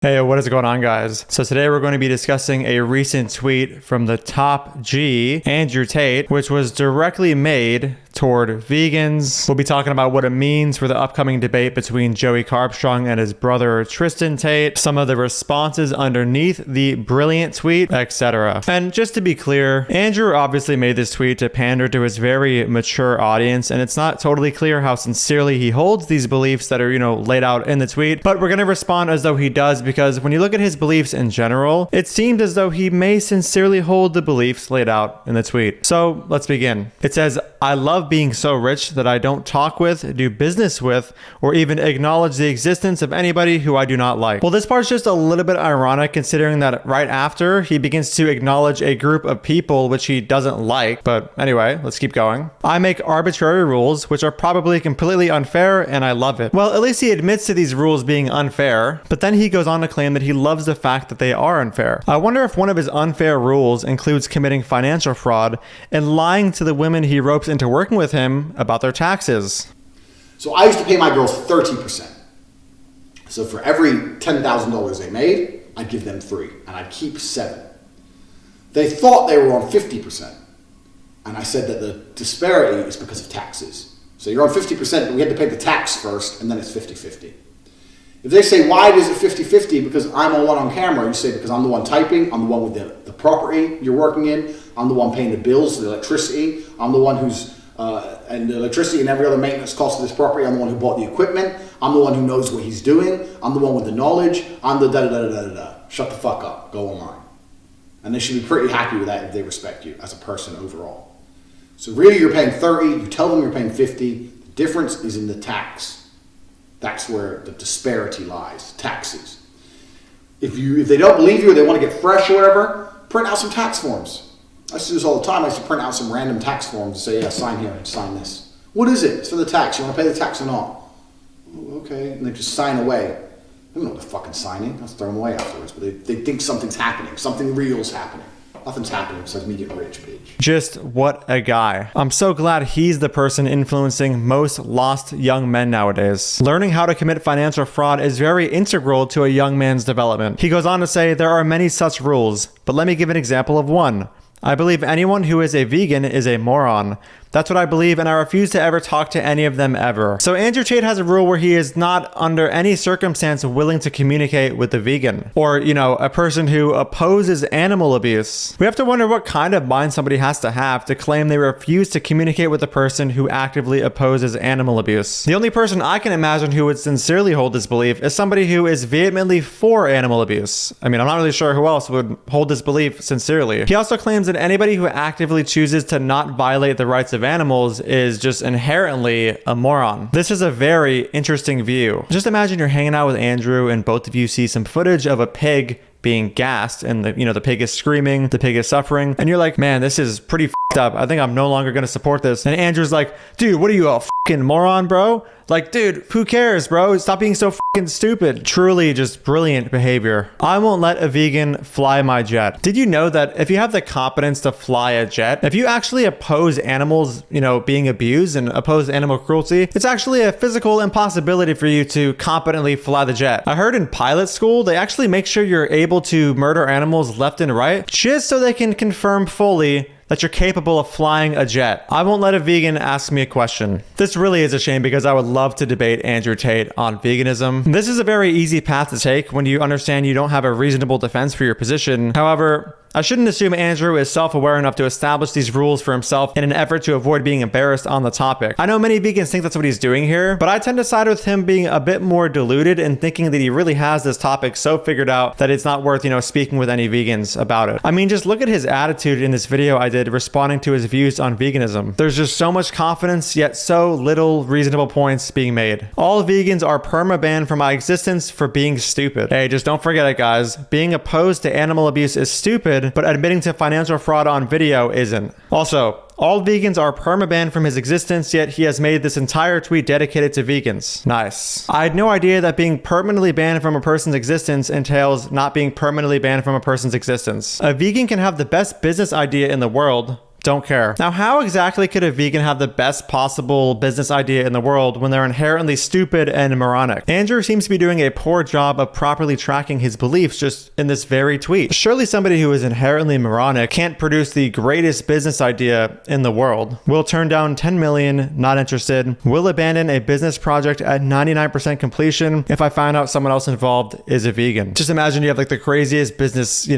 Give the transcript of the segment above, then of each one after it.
Hey, what is going on, guys? So today we're going to be discussing a recent tweet from the top G, Andrew Tate, which was directly made toward vegans. We'll be talking about what it means for the upcoming debate between Joey Carbstrong and his brother Tristan Tate, some of the responses underneath the brilliant tweet, etc. And just to be clear, Andrew obviously made this tweet to pander to his very mature audience, and it's not totally clear how sincerely he holds these beliefs that are, laid out in the tweet, but we're going to respond as though he does, because when you look at his beliefs in general, it seemed as though he may sincerely hold the beliefs laid out in the tweet. So let's begin. It says, "I love being so rich that I don't talk with, do business with, or even acknowledge the existence of anybody who I do not like." Well, this part's just a little bit ironic considering that right after he begins to acknowledge a group of people which he doesn't like. But anyway, let's keep going. "I make arbitrary rules which are probably completely unfair and I love it." Well, at least he admits to these rules being unfair, but then he goes on to claim that he loves the fact that they are unfair. I wonder if one of his unfair rules includes committing financial fraud and lying to the women he ropes into working with him about their taxes. So I used to pay my girls 30%. So for every $10,000 they made, I'd give them 3 and I'd keep 7. They thought they were on 50%. And I said that the disparity is because of taxes. So you're on 50%, but we had to pay the tax first, and then it's 50-50. If they say, why is it 50-50? Because I'm the one on camera. You say, because I'm the one typing, I'm the one with the property you're working in, I'm the one paying the bills, the electricity, I'm the one who's, and the electricity and every other maintenance cost of this property, I'm the one who bought the equipment, I'm the one who knows what he's doing, I'm the one with the knowledge, I'm the da-da-da-da-da-da. Shut the fuck up, go online. And they should be pretty happy with that if they respect you as a person overall. So really you're paying 30, you tell them you're paying 50, the difference is in the tax. That's where the disparity lies, taxes. If they don't believe you or they want to get fresh or whatever, print out some tax forms. I used to do this all the time. I used to print out some random tax forms and say, yeah, sign here and sign this. What is it? It's for the tax. You want to pay the tax or not? Oh, okay. And they just sign away. They don't know what they're fucking signing. I'll throw them away afterwards. But they think something's happening. Something real's happening. Nothing's happening besides me getting rich, bitch. Just what a guy. I'm so glad he's the person influencing most lost young men nowadays. Learning how to commit financial fraud is very integral to a young man's development. He goes on to say, "There are many such rules, but let me give an example of one. I believe anyone who is a vegan is a moron. That's what I believe, and I refuse to ever talk to any of them ever." So Andrew Tate has a rule where he is not under any circumstance willing to communicate with the vegan or, a person who opposes animal abuse. We have to wonder what kind of mind somebody has to claim they refuse to communicate with a person who actively opposes animal abuse. The only person I can imagine who would sincerely hold this belief is somebody who is vehemently for animal abuse. I mean, I'm not really sure who else would hold this belief sincerely. He also claims that anybody who actively chooses to not violate the rights of animals is just inherently a moron. This is a very interesting view. Just imagine you're hanging out with Andrew and both of you see some footage of a pig being gassed and the pig is screaming, the pig is suffering, and you're like, man, this is pretty f***ed up. I think I'm no longer going to support this. And Andrew's like, dude, what are you, a fucking moron, bro? Like, dude, who cares, bro? Stop being so fucking stupid. Truly just brilliant behavior. I won't let a vegan fly my jet. Did you know that if you have the competence to fly a jet, if you actually oppose animals, being abused and oppose animal cruelty, it's actually a physical impossibility for you to competently fly the jet. I heard in pilot school, they actually make sure you're able to murder animals left and right just so they can confirm fully that you're capable of flying a jet. I won't let a vegan ask me a question. This really is a shame because I would love to debate Andrew Tate on veganism. This is a very easy path to take when you understand you don't have a reasonable defense for your position. However, I shouldn't assume Andrew is self-aware enough to establish these rules for himself in an effort to avoid being embarrassed on the topic. I know many vegans think that's what he's doing here, but I tend to side with him being a bit more deluded and thinking that he really has this topic so figured out that it's not worth, speaking with any vegans about it. I mean, just look at his attitude in this video I did responding to his views on veganism. There's just so much confidence, yet so little reasonable points being made. All vegans are perma-banned from my existence for being stupid. Hey, just don't forget it, guys. Being opposed to animal abuse is stupid, but admitting to financial fraud on video isn't. Also, all vegans are perma-banned from his existence, yet he has made this entire tweet dedicated to vegans. Nice. I had no idea that being permanently banned from a person's existence entails not being permanently banned from a person's existence. A vegan can have the best business idea in the world, Don't care. Now, how exactly could a vegan have the best possible business idea in the world when they're inherently stupid and moronic? Andrew seems to be doing a poor job of properly tracking his beliefs just in this very tweet. Surely somebody who is inherently moronic can't produce the greatest business idea in the world. Will turn down 10 million, not interested. Will abandon a business project at 99% completion if I find out someone else involved is a vegan. Just imagine you have like the craziest business,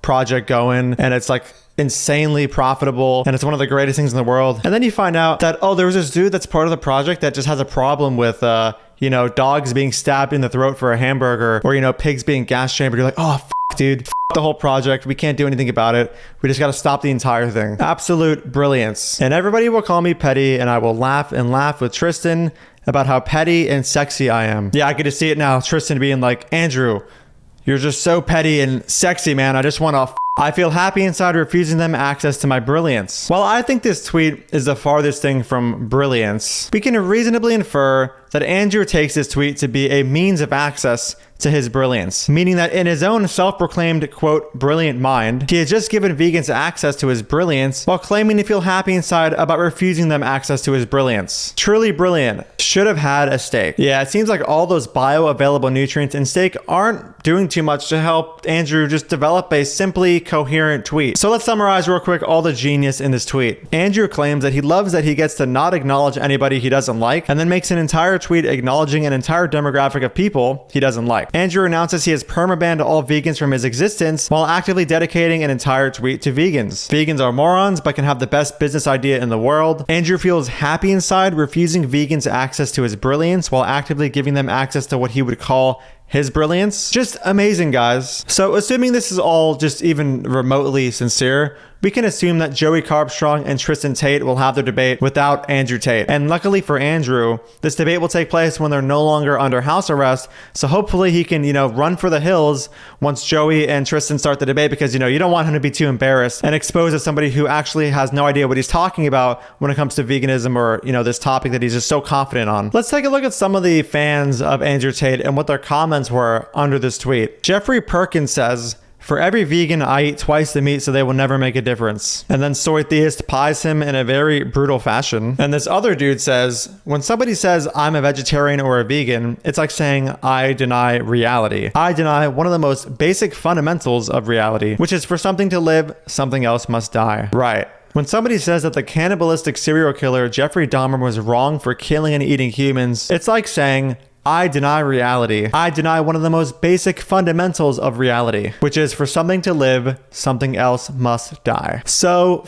project going, and it's like insanely profitable and it's one of the greatest things in the world, and then you find out that, oh, there was this dude that's part of the project that just has a problem with dogs being stabbed in the throat for a hamburger, or pigs being gas chambered. You're like, oh, dude, the whole project, we can't do anything about it, we just got to stop the entire thing. Absolute brilliance. And everybody will call me petty, and I will laugh and laugh with Tristan about how petty and sexy I am. Yeah, I get to see it now. Tristan being like, Andrew, you're just so petty and sexy, man. I just want to I feel happy inside refusing them access to my brilliance. While I think this tweet is the farthest thing from brilliance, we can reasonably infer that Andrew takes this tweet to be a means of access to his brilliance, meaning that in his own self-proclaimed, quote, brilliant mind, he has just given vegans access to his brilliance while claiming to feel happy inside about refusing them access to his brilliance. Truly brilliant. Should have had a steak. Yeah, it seems like all those bioavailable nutrients in steak aren't doing too much to help Andrew just develop a simply coherent tweet. So let's summarize real quick all the genius in this tweet. Andrew claims that he loves that he gets to not acknowledge anybody he doesn't like, and then makes an entire tweet acknowledging an entire demographic of people he doesn't like. Andrew announces he has permabanned all vegans from his existence while actively dedicating an entire tweet to vegans. Vegans are morons but can have the best business idea in the world. Andrew feels happy inside refusing vegans access to his brilliance while actively giving them access to what he would call his brilliance. Just amazing, guys. So assuming this is all just even remotely sincere, we can assume that Joey Carbstrong and Tristan Tate will have their debate without Andrew Tate. And luckily for Andrew, this debate will take place when they're no longer under house arrest. So hopefully he can, run for the hills once Joey and Tristan start the debate, because, you don't want him to be too embarrassed and exposed as somebody who actually has no idea what he's talking about when it comes to veganism or, this topic that he's just so confident on. Let's take a look at some of the fans of Andrew Tate and what their comments were under this tweet. Jeffrey Perkins says, "For every vegan, I eat twice the meat so they will never make a difference." And then Soy Theist pies him in a very brutal fashion. And this other dude says, "When somebody says I'm a vegetarian or a vegan, it's like saying I deny reality. I deny one of the most basic fundamentals of reality, which is for something to live, something else must die." Right. When somebody says that the cannibalistic serial killer Jeffrey Dahmer was wrong for killing and eating humans, it's like saying, I deny reality. I deny one of the most basic fundamentals of reality, which is for something to live, something else must die. So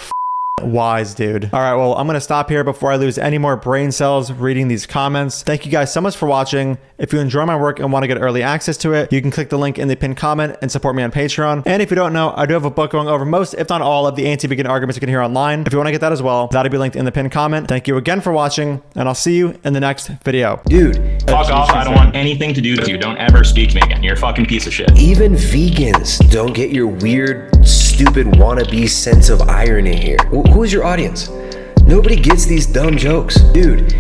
wise, dude. All right, well, I'm going to stop here before I lose any more brain cells reading these comments. Thank you guys so much for watching. If you enjoy my work and want to get early access to it, you can click the link in the pinned comment and support me on Patreon. And if you don't know, I do have a book going over most, if not all, of the anti-vegan arguments you can hear online. If you want to get that as well, that'll be linked in the pinned comment. Thank you again for watching, and I'll see you in the next video. Dude. Fuck off, I don't want anything to do with you. Don't ever speak to me again. You're a fucking piece of shit. Even vegans don't get your weird, stupid wannabe sense of irony here. Who is your audience? Nobody gets these dumb jokes. Dude,